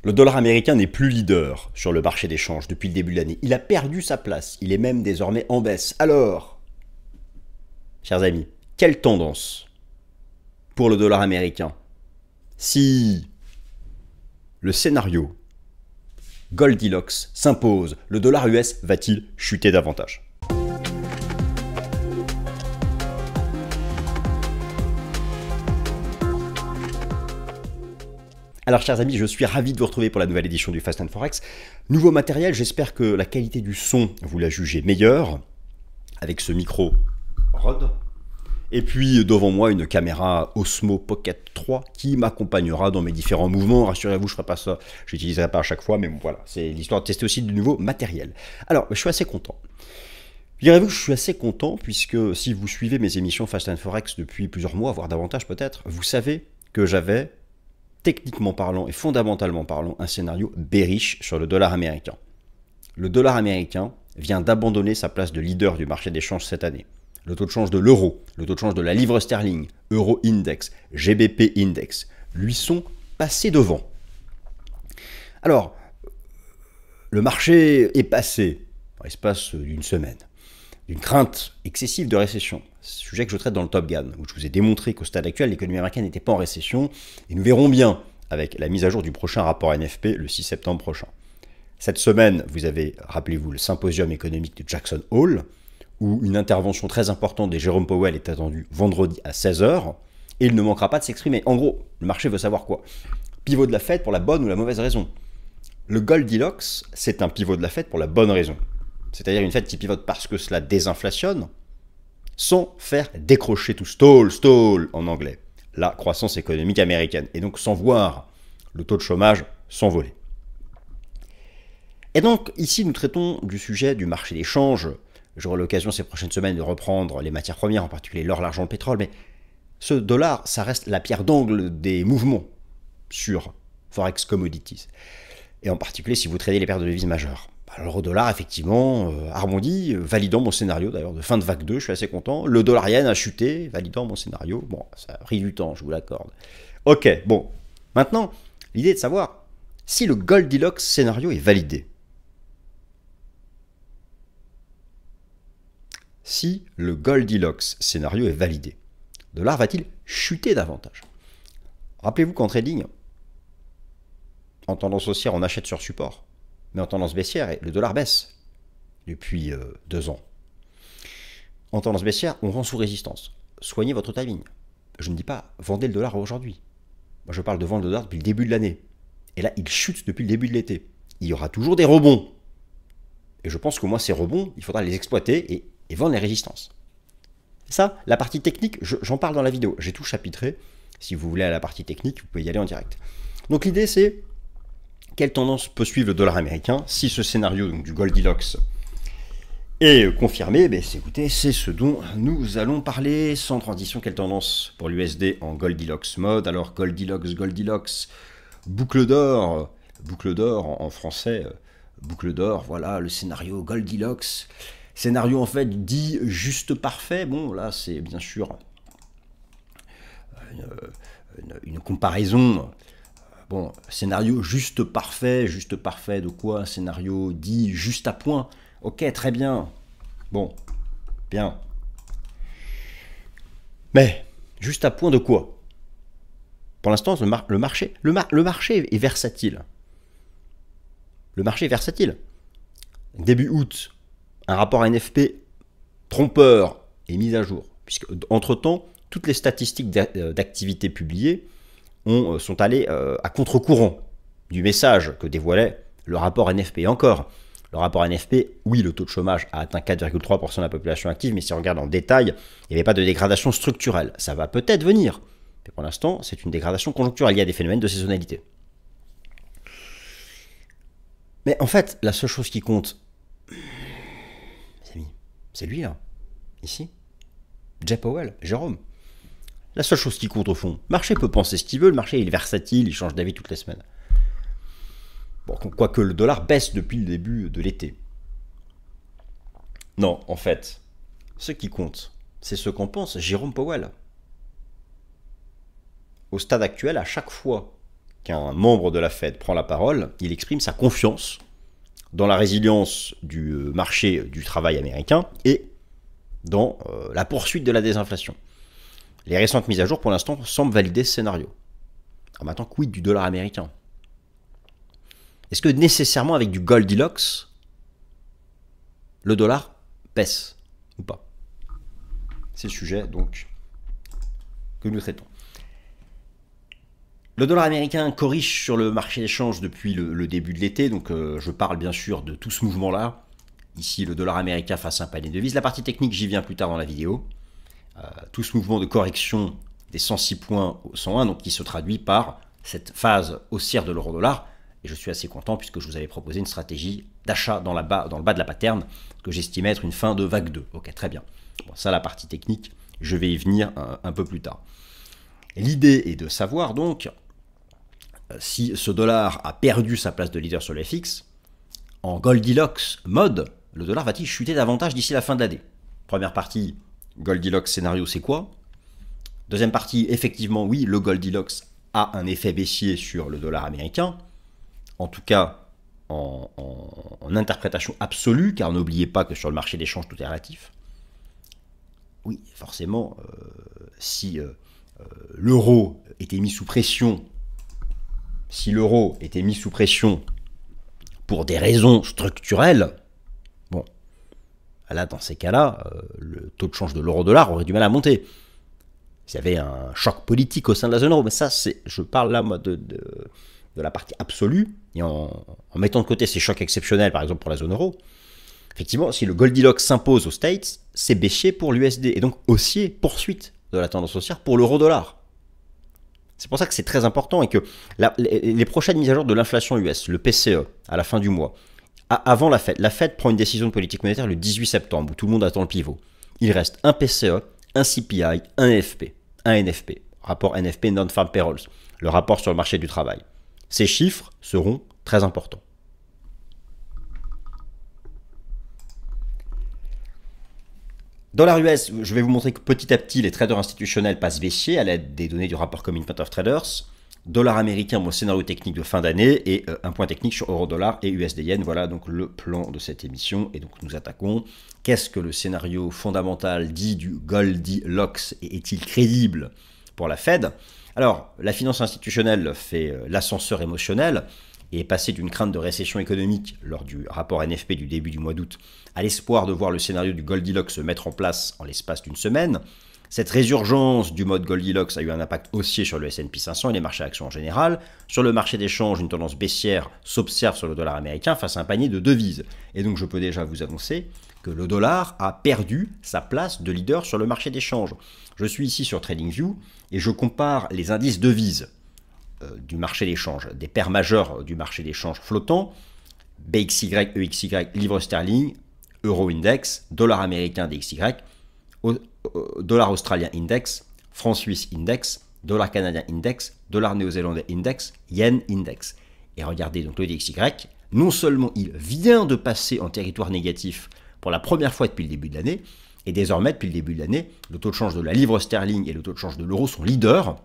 Le dollar américain n'est plus leader sur le marché des changes depuis le début de l'année. Il a perdu sa place. Il est même désormais en baisse. Alors, chers amis, quelle tendance pour le dollar américain si le scénario Goldilocks s'impose? Le dollar US va-t-il chuter davantage? Alors chers amis, je suis ravi de vous retrouver pour la nouvelle édition du Fast and Forex. Nouveau matériel, j'espère que la qualité du son, vous la jugez meilleure, avec ce micro Rode. Et puis devant moi, une caméra Osmo Pocket 3 qui m'accompagnera dans mes différents mouvements. Rassurez-vous, je ne ferai pas ça, je n'utiliserai pas à chaque fois, mais bon voilà, c'est l'histoire de tester aussi du nouveau matériel. Alors, je suis assez content. Direz-vous que je suis assez content, puisque si vous suivez mes émissions Fast and Forex depuis plusieurs mois, voire davantage peut-être, vous savez que j'avais, techniquement parlant et fondamentalement parlant, un scénario bearish sur le dollar américain. Le dollar américain vient d'abandonner sa place de leader du marché des changes cette année. Le taux de change de l'euro, le taux de change de la livre sterling, Euro Index, GBP Index, lui sont passés devant. Alors, le marché est passé, en l'espace d'une semaine, d'une crainte excessive de récession, sujet que je traite dans le Top Gun, où je vous ai démontré qu'au stade actuel, l'économie américaine n'était pas en récession, et nous verrons bien avec la mise à jour du prochain rapport NFP le 6 septembre prochain. Cette semaine, vous avez, rappelez-vous, le symposium économique de Jackson Hole, où une intervention très importante de Jérôme Powell est attendue vendredi à 16 h, et il ne manquera pas de s'exprimer. En gros, le marché veut savoir quoi? Pivot de la Fed pour la bonne ou la mauvaise raison? Le Goldilocks, c'est un pivot de la Fed pour la bonne raison. C'est-à-dire une Fed qui pivote parce que cela désinflationne, sans faire décrocher tout stall en anglais, la croissance économique américaine, et donc sans voir le taux de chômage s'envoler. Et donc, ici, nous traitons du sujet du marché des changes. J'aurai l'occasion ces prochaines semaines de reprendre les matières premières, en particulier l'or, l'argent, le pétrole, mais ce dollar, ça reste la pierre d'angle des mouvements sur Forex Commodities. Et en particulier si vous tradez les paires de devises majeures. Alors le dollar, effectivement, arrondi, validant mon scénario d'ailleurs de fin de vague 2, je suis assez content. Le dollar yen a chuté, validant mon scénario. Bon, ça a pris du temps, je vous l'accorde. Ok, bon. Maintenant, l'idée est de savoir si le Goldilocks scénario est validé. Si le Goldilocks scénario est validé, le dollar va-t-il chuter davantage? Rappelez-vous qu'en trading, en tendance haussière, on achète sur support, mais en tendance baissière, le dollar baisse depuis 2 ans. En tendance baissière, on vend sous résistance. Soignez votre timing. Je ne dis pas vendez le dollar aujourd'hui. Moi, je parle de vendre le dollar depuis le début de l'année. Et là, il chute depuis le début de l'été. Il y aura toujours des rebonds. Et je pense qu'au moins ces rebonds, il faudra les exploiter et vendre les résistances. Ça, la partie technique, j'en parle dans la vidéo. J'ai tout chapitré. Si vous voulez à la partie technique, vous pouvez y aller en direct. Donc l'idée, c'est quelle tendance peut suivre le dollar américain si ce scénario donc, du Goldilocks est confirmé? Écoutez, c'est ce dont nous allons parler sans transition. Quelle tendance pour l'USD en Goldilocks mode? Alors Goldilocks, boucle d'or en français, boucle d'or, voilà le scénario Goldilocks. Scénario en fait dit juste parfait. Bon, là c'est bien sûr une comparaison. Bon, scénario juste parfait de quoi? Un scénario dit juste à point. Ok, très bien. Bon, bien. Mais juste à point de quoi? Pour l'instant, le marché est versatile. Le marché est versatile. Début août, un rapport NFP trompeur est mis à jour, puisque entre-temps, toutes les statistiques d'activité publiées sont allées à contre-courant du message que dévoilait le rapport NFP. Et encore, le rapport NFP, oui, le taux de chômage a atteint 4,3% de la population active, mais si on regarde en détail, il n'y avait pas de dégradation structurelle. Ça va peut-être venir, mais pour l'instant, c'est une dégradation conjoncturelle. Il y a des phénomènes de saisonnalité. Mais en fait, la seule chose qui compte, c'est lui, là, ici, Jay Powell, Jérôme. La seule chose qui compte au fond, le marché peut penser ce qu'il veut, le marché il est versatile, il change d'avis toutes les semaines. Bon, quoique le dollar baisse depuis le début de l'été. Non, en fait, ce qui compte, c'est ce qu'en pense Jérôme Powell. Au stade actuel, à chaque fois qu'un membre de la Fed prend la parole, il exprime sa confiance dans la résilience du marché du travail américain et dans la poursuite de la désinflation. Les récentes mises à jour, pour l'instant, semblent valider ce scénario. Alors maintenant, quid du dollar américain? Est-ce que nécessairement avec du Goldilocks, le dollar baisse ou pas? C'est le sujet donc que nous traitons. Le dollar américain corrige sur le marché d'échange depuis le début de l'été, donc je parle bien sûr de tout ce mouvement-là. Ici, le dollar américain face à un panier de devises. La partie technique, j'y viens plus tard dans la vidéo. Tout ce mouvement de correction des 106 points au 101, donc qui se traduit par cette phase haussière de l'euro-dollar. Et je suis assez content puisque je vous avais proposé une stratégie d'achat dans le bas de la pattern que j'estimais être une fin de vague 2. Ok, très bien. Bon, ça, la partie technique, je vais y venir un peu plus tard. L'idée est de savoir donc si ce dollar a perdu sa place de leader sur le FX, en Goldilocks mode, le dollar va-t-il chuter davantage d'ici la fin de l'année? Première partie, Goldilocks scénario, c'est quoi? Deuxième partie, effectivement, oui, le Goldilocks a un effet baissier sur le dollar américain, en tout cas en interprétation absolue, car n'oubliez pas que sur le marché d'échange, tout est relatif. Oui, forcément, si l'euro était mis sous pression, pour des raisons structurelles, bon, là, dans ces cas-là, le taux de change de l'euro-dollar aurait du mal à monter. S'il y avait un choc politique au sein de la zone euro, mais ça, je parle là moi, de la partie absolue, et en mettant de côté ces chocs exceptionnels, par exemple pour la zone euro, effectivement, si le Goldilocks s'impose aux States, c'est baissier pour l'USD, et donc haussier, poursuite de la tendance haussière pour l'euro-dollar. C'est pour ça que c'est très important et que les prochaines mises à jour de l'inflation US, le PCE, à la fin du mois, avant la Fed prend une décision de politique monétaire le 18 septembre, où tout le monde attend le pivot. Il reste un PCE, un CPI, un NFP, rapport NFP Non-Farm Payrolls, le rapport sur le marché du travail. Ces chiffres seront très importants. Dollar US, je vais vous montrer que petit à petit, les traders institutionnels passent baissier à l'aide des données du rapport Commitment of Traders. Dollar américain, mon scénario technique de fin d'année et un point technique sur euro-dollar et USD-Yen. Voilà donc le plan de cette émission. Et donc nous attaquons. Qu'est-ce que le scénario fondamental dit du Goldilocks et est-il crédible pour la Fed? Alors, la finance institutionnelle fait l'ascenseur émotionnel et est passée d'une crainte de récession économique lors du rapport NFP du début du mois d'août à l'espoir de voir le scénario du Goldilocks se mettre en place en l'espace d'une semaine. Cette résurgence du mode Goldilocks a eu un impact haussier sur le S&P 500 et les marchés actions en général. Sur le marché d'échange, une tendance baissière s'observe sur le dollar américain face à un panier de devises. Et donc je peux déjà vous annoncer que le dollar a perdu sa place de leader sur le marché d'échange. Je suis ici sur TradingView et je compare les indices devises du marché d'échange, des paires majeures du marché d'échange flottant, BXY, EXY, livre sterling, euro index, dollar américain DXY, dollar australien index, franc suisse index, dollar canadien index, dollar néo-zélandais index, yen index. Et regardez donc le DXY, non seulement il vient de passer en territoire négatif pour la première fois depuis le début de l'année, et désormais depuis le début de l'année, le taux de change de la livre sterling et le taux de change de l'euro sont leaders,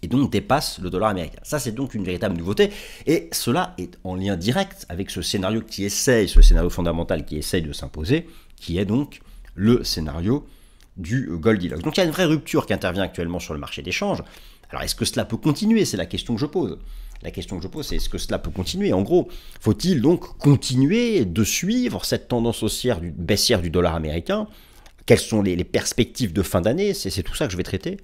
et donc dépasse le dollar américain. Ça, c'est donc une véritable nouveauté, et cela est en lien direct avec ce scénario ce scénario fondamental qui essaye de s'imposer, qui est donc le scénario du Goldilocks. Donc il y a une vraie rupture qui intervient actuellement sur le marché d'échange. Alors est-ce que cela peut continuer? C'est la question que je pose. La question que je pose, c'est est-ce que cela peut continuer? En gros, faut-il donc continuer de suivre cette tendance baissière du dollar américain? Quelles sont les perspectives de fin d'année? C'est tout ça que je vais traiter.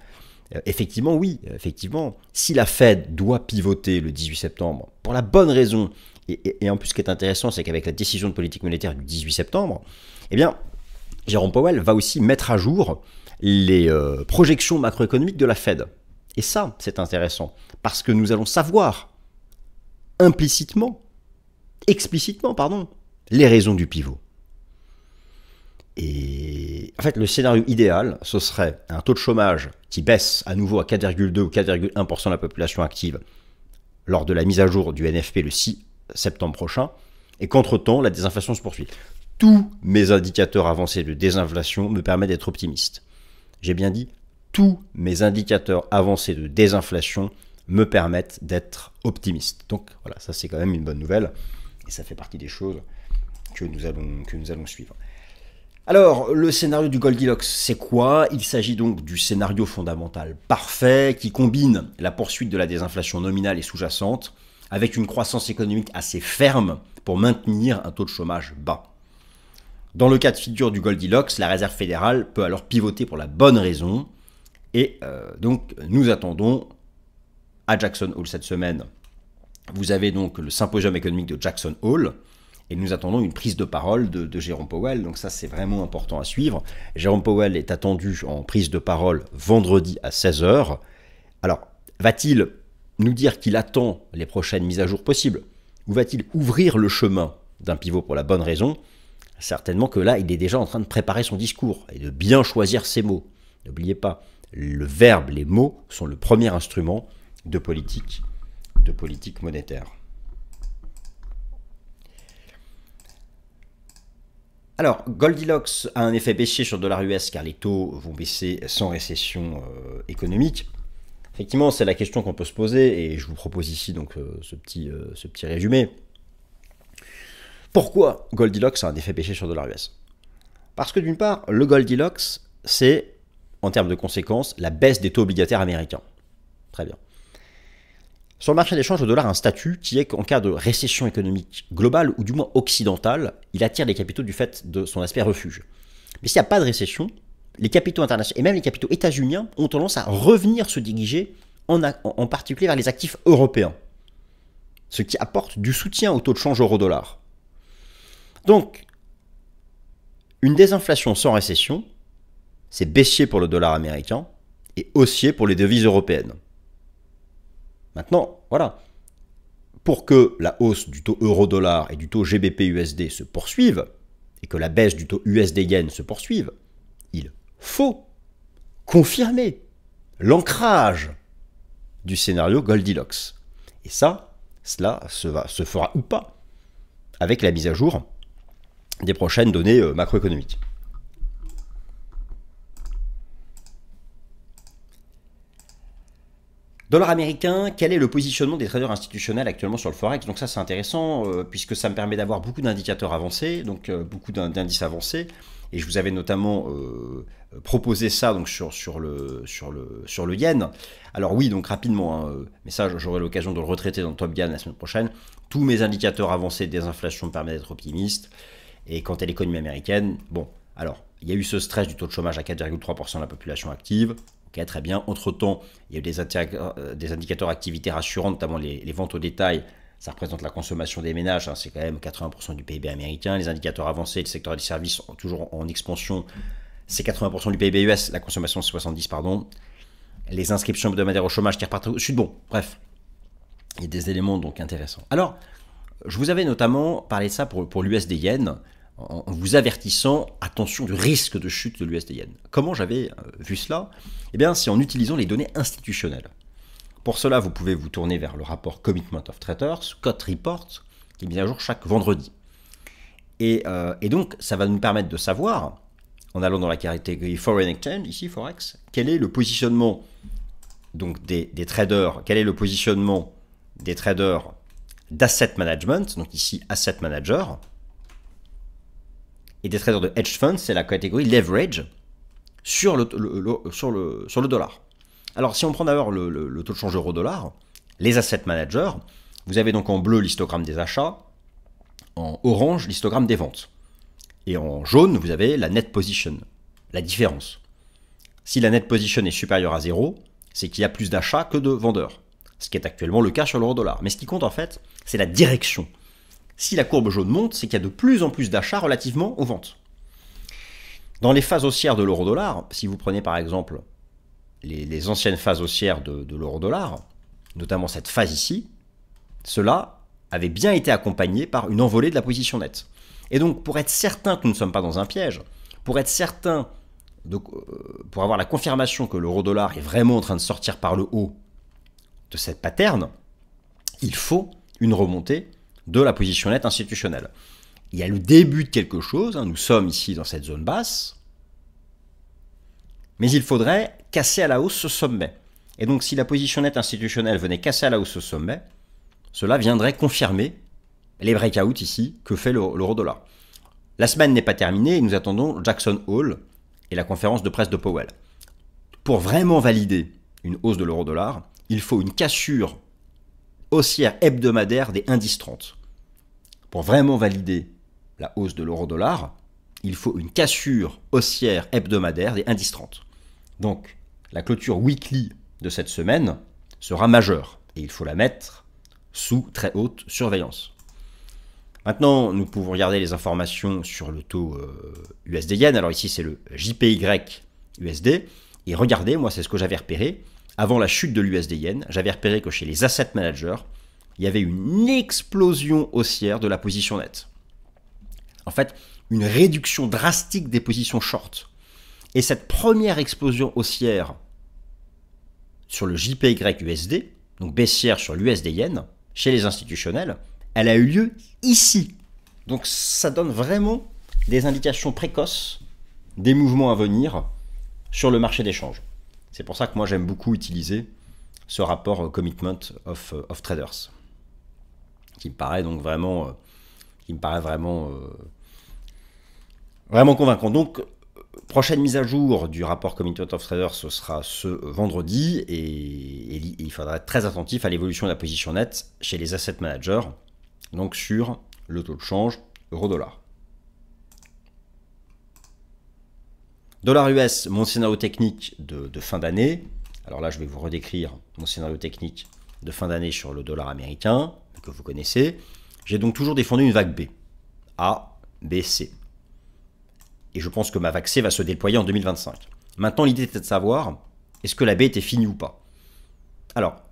Effectivement, oui. Effectivement, si la Fed doit pivoter le 18 septembre, pour la bonne raison, et en plus ce qui est intéressant, c'est qu'avec la décision de politique monétaire du 18 septembre, eh bien, Jérôme Powell va aussi mettre à jour les projections macroéconomiques de la Fed. Et ça, c'est intéressant, parce que nous allons savoir explicitement, les raisons du pivot. Et en fait, le scénario idéal, ce serait un taux de chômage qui baisse à nouveau à 4,2 ou 4,1% de la population active lors de la mise à jour du NFP le 6 septembre prochain, et qu'entre-temps, la désinflation se poursuit. Tous mes indicateurs avancés de désinflation me permettent d'être optimiste. J'ai bien dit, tous mes indicateurs avancés de désinflation me permettent d'être optimiste. Donc voilà, ça c'est quand même une bonne nouvelle, et ça fait partie des choses que nous allons suivre. Alors, le scénario du Goldilocks, c'est quoi? Il s'agit donc du scénario fondamental parfait qui combine la poursuite de la désinflation nominale et sous-jacente avec une croissance économique assez ferme pour maintenir un taux de chômage bas. Dans le cas de figure du Goldilocks, la Réserve fédérale peut alors pivoter pour la bonne raison. Et donc, nous attendons à Jackson Hole cette semaine. Vous avez donc le symposium économique de Jackson Hole. Et nous attendons une prise de parole de Jérôme Powell. Donc ça, c'est vraiment important à suivre. Jérôme Powell est attendu en prise de parole vendredi à 16 h. Alors, va-t-il nous dire qu'il attend les prochaines mises à jour possibles? Ou va-t-il ouvrir le chemin d'un pivot pour la bonne raison? Certainement que là, il est déjà en train de préparer son discours et de bien choisir ses mots. N'oubliez pas, le verbe, les mots sont le premier instrument de politique monétaire. Alors, Goldilocks a un effet baissier sur le dollar US car les taux vont baisser sans récession économique. Effectivement, c'est la question qu'on peut se poser et je vous propose ici donc ce petit résumé. Pourquoi Goldilocks a un effet baissier sur le dollar US? Parce que d'une part, le Goldilocks, c'est, en termes de conséquences, la baisse des taux obligataires américains. Très bien. Sur le marché d'échange, le dollar a un statut qui est qu'en cas de récession économique globale, ou du moins occidentale, il attire les capitaux du fait de son aspect refuge. Mais s'il n'y a pas de récession, les capitaux internationaux, et même les capitaux états-uniens, ont tendance à revenir se diriger en particulier vers les actifs européens. Ce qui apporte du soutien au taux de change euro-dollar. Donc, une désinflation sans récession, c'est baissier pour le dollar américain et haussier pour les devises européennes. Maintenant, voilà, pour que la hausse du taux euro-dollar et du taux GBP-USD se poursuive, et que la baisse du taux USD-Yen se poursuive, il faut confirmer l'ancrage du scénario Goldilocks. Et ça, cela se fera ou pas avec la mise à jour des prochaines données macroéconomiques. Dollar américain, quel est le positionnement des traders institutionnels actuellement sur le Forex? Donc ça c'est intéressant puisque ça me permet d'avoir beaucoup d'indicateurs avancés, donc beaucoup d'indices avancés. Et je vous avais notamment proposé ça donc, sur le yen. Alors oui, donc rapidement, mais ça j'aurai l'occasion de le retraiter dans le Top Gun la semaine prochaine. Tous mes indicateurs avancés des inflations me permettent d'être optimiste. Et quant à l'économie américaine, bon, alors il y a eu ce stress du taux de chômage à 4,3% de la population active. Ok, très bien. Entre-temps, il y a eu des indicateurs d'activité rassurants, notamment les ventes au détail. Ça représente la consommation des ménages, hein, c'est quand même 80% du PIB américain. Les indicateurs avancés, le secteur des services sont toujours en expansion, c'est 80% du PIB US, la consommation c'est 70%, pardon. Les inscriptions hebdomadaires au chômage qui repartent au sud, bon, bref. Il y a des éléments donc intéressants. Alors, je vous avais notamment parlé de ça pour l'USD-Yen, en vous avertissant, attention du risque de chute de l'USD-Yen. Comment j'avais vu cela? Eh bien, c'est en utilisant les données institutionnelles. Pour cela, vous pouvez vous tourner vers le rapport Commitment of Traders, COT Report, qui est mis à jour chaque vendredi. Et donc, ça va nous permettre de savoir, en allant dans la catégorie Foreign Exchange, ici Forex, quel est le positionnement donc, des traders, quel est le positionnement des traders d'asset management, donc ici Asset Manager, et des traders de hedge funds, c'est la catégorie leverage sur le dollar. Alors, si on prend d'abord le taux de change euro-dollar, les asset managers, vous avez donc en bleu l'histogramme des achats, en orange l'histogramme des ventes. Et en jaune, vous avez la net position, la différence. Si la net position est supérieure à 0, c'est qu'il y a plus d'achats que de vendeurs. Ce qui est actuellement le cas sur l'euro-dollar. Mais ce qui compte en fait, c'est la direction. Si la courbe jaune monte, c'est qu'il y a de plus en plus d'achats relativement aux ventes. Dans les phases haussières de l'euro-dollar, si vous prenez par exemple les anciennes phases haussières de l'euro-dollar, notamment cette phase ici, cela avait bien été accompagné par une envolée de la position nette. Et donc pour être certain que nous ne sommes pas dans un piège, pour être certain, pour avoir la confirmation que l'euro-dollar est vraiment en train de sortir par le haut de cette pattern, il faut une remontée de la position nette institutionnelle. Il y a le début de quelque chose, nous sommes ici dans cette zone basse, mais il faudrait casser à la hausse ce sommet. Et donc si la position nette institutionnelle venait casser à la hausse au sommet, cela viendrait confirmer les breakouts ici que fait l'euro-dollar. La semaine n'est pas terminée et nous attendons Jackson Hole et la conférence de presse de Powell. Pour vraiment valider une hausse de l'euro-dollar, il faut une cassure haussière hebdomadaire des indices 30. Pour vraiment valider la hausse de l'euro-dollar, il faut une cassure haussière hebdomadaire des indices 30. Donc, la clôture weekly de cette semaine sera majeure et il faut la mettre sous très haute surveillance. Maintenant, nous pouvons regarder les informations sur le taux USD-Yen. Alors ici, c'est le JPY-USD. Et regardez, moi, c'est ce que j'avais repéré. Avant la chute de l'USD-Yen, j'avais repéré que chez les asset managers, il y avait une explosion haussière de la position nette. En fait, une réduction drastique des positions short. Et cette première explosion haussière sur le JPY-USD, donc baissière sur l'USD-Yen, chez les institutionnels, elle a eu lieu ici. Donc ça donne vraiment des indications précoces des mouvements à venir sur le marché des changes. C'est pour ça que moi j'aime beaucoup utiliser ce rapport Commitment of Traders, qui me paraît donc vraiment, vraiment convaincant. Donc prochaine mise à jour du rapport Commitment of Traders, ce sera ce vendredi et il faudra être très attentif à l'évolution de la position nette chez les asset managers, donc sur le taux de change euro-dollar. Dollar US, mon scénario technique de fin d'année. Alors là, je vais vous redécrire mon scénario technique de fin d'année sur le dollar américain, que vous connaissez. J'ai donc toujours défendu une vague B. A, B, C. Et je pense que ma vague C va se déployer en 2025. Maintenant, l'idée était de savoir, est-ce que la B était finie ou pas? Alors,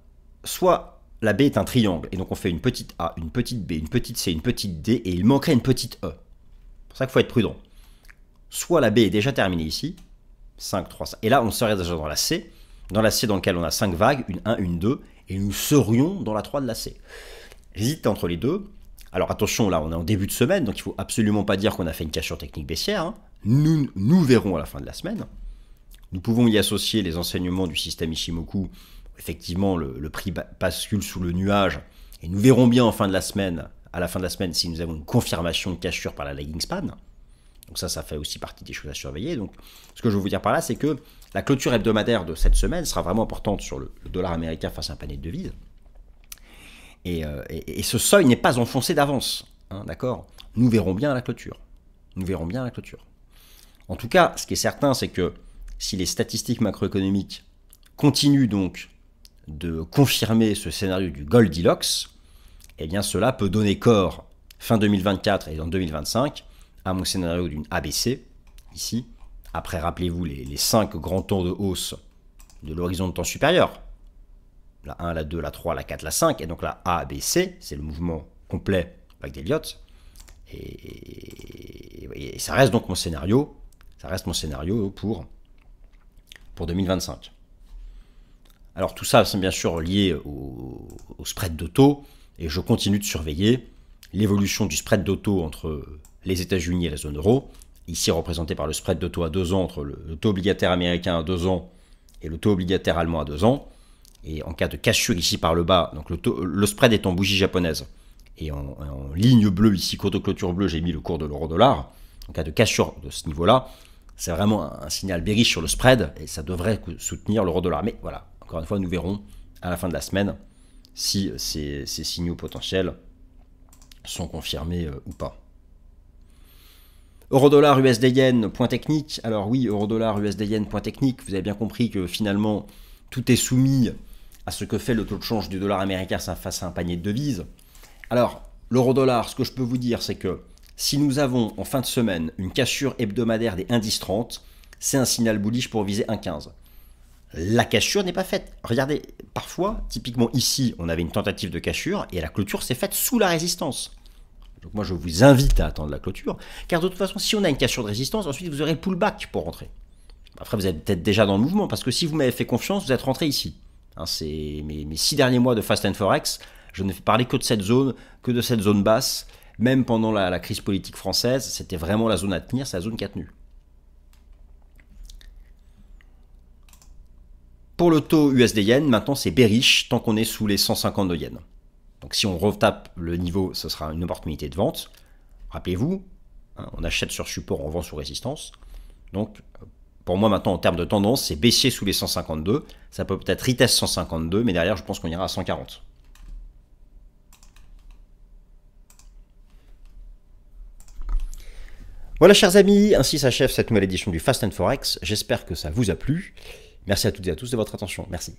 soit la B est un triangle, et donc on fait une petite A, une petite B, une petite C, une petite D, et il manquerait une petite E. C'est pour ça qu'il faut être prudent. Soit la B est déjà terminée ici, 5, 3, 5, et là on serait déjà dans la C dans laquelle on a 5 vagues, une 1, une 2, et nous serions dans la 3 de la C. J'hésite entre les deux. Alors attention, là on est en début de semaine, donc il ne faut absolument pas dire qu'on a fait une cassure technique baissière. Hein. Nous verrons à la fin de la semaine. Nous pouvons y associer les enseignements du système Ishimoku. Effectivement, le prix bascule sous le nuage, et nous verrons bien à la fin de la semaine, si nous avons une confirmation de cassure par la lagging span. Donc ça fait aussi partie des choses à surveiller. Donc, ce que je veux vous dire par là, c'est que la clôture hebdomadaire de cette semaine sera vraiment importante sur le dollar américain face à un panier de devises. Et ce seuil n'est pas enfoncé d'avance. Hein, d'accord ? Nous verrons bien à la clôture. En tout cas, ce qui est certain, c'est que si les statistiques macroéconomiques continuent donc de confirmer ce scénario du Goldilocks, eh bien cela peut donner corps fin 2024 et en 2025 à mon scénario d'une ABC, ici. Après, rappelez-vous les 5 grands temps de hausse de l'horizon de temps supérieur. La 1, la 2, la 3, la 4, la 5. Et donc la ABC, c'est le mouvement complet avec d'Elliott. Et ça reste donc mon scénario. Ça reste mon scénario pour 2025. Alors tout ça, c'est bien sûr lié au spread de taux. Et je continue de surveiller l'évolution du spread de taux entre les États-Unis et la zone euro, ici représenté par le spread de taux à 2 ans entre le taux obligataire américain à 2 ans et le taux obligataire allemand à 2 ans. Et en cas de cassure ici par le bas, donc le spread est en bougie japonaise. Et en ligne bleue, ici, cours de clôture bleue, j'ai mis le cours de l'euro-dollar. En cas de cassure de ce niveau-là, c'est vraiment un signal bearish sur le spread et ça devrait soutenir l'euro-dollar. Mais voilà, encore une fois, nous verrons à la fin de la semaine si ces signaux potentiels sont confirmés ou pas. Euro-dollar, USD-Yen, point technique. Alors oui, euro-dollar, USD-Yen, point technique. Vous avez bien compris que finalement, tout est soumis à ce que fait le taux de change du dollar américain face à un panier de devises. Alors, l'euro-dollar, ce que je peux vous dire, c'est que si nous avons en fin de semaine une cassure hebdomadaire des indices 30, c'est un signal bullish pour viser 1,15. La cassure n'est pas faite. Regardez, parfois, typiquement ici, on avait une tentative de cassure et la clôture s'est faite sous la résistance. Donc moi, je vous invite à attendre la clôture, car de toute façon, si on a une cassure de résistance, ensuite vous aurez le pullback pour rentrer. Après, vous êtes peut-être déjà dans le mouvement, parce que si vous m'avez fait confiance, vous êtes rentré ici. Hein, c'est mes 6 derniers mois de Fast and Forex, je ne fais parler que de cette zone basse. Même pendant la crise politique française, c'était vraiment la zone à tenir, c'est la zone qui a tenu. pour le taux USD-Yen, maintenant c'est bearish tant qu'on est sous les 152 yens. Donc si on retape le niveau, ce sera une opportunité de vente. Rappelez-vous, hein, on achète sur support, on vend sous résistance. Donc pour moi maintenant en termes de tendance, c'est baissier sous les 152. Ça peut peut-être retest 152, mais derrière je pense qu'on ira à 140. Voilà chers amis, ainsi s'achève cette nouvelle édition du Fast and Forex. J'espère que ça vous a plu. Merci à toutes et à tous de votre attention. Merci.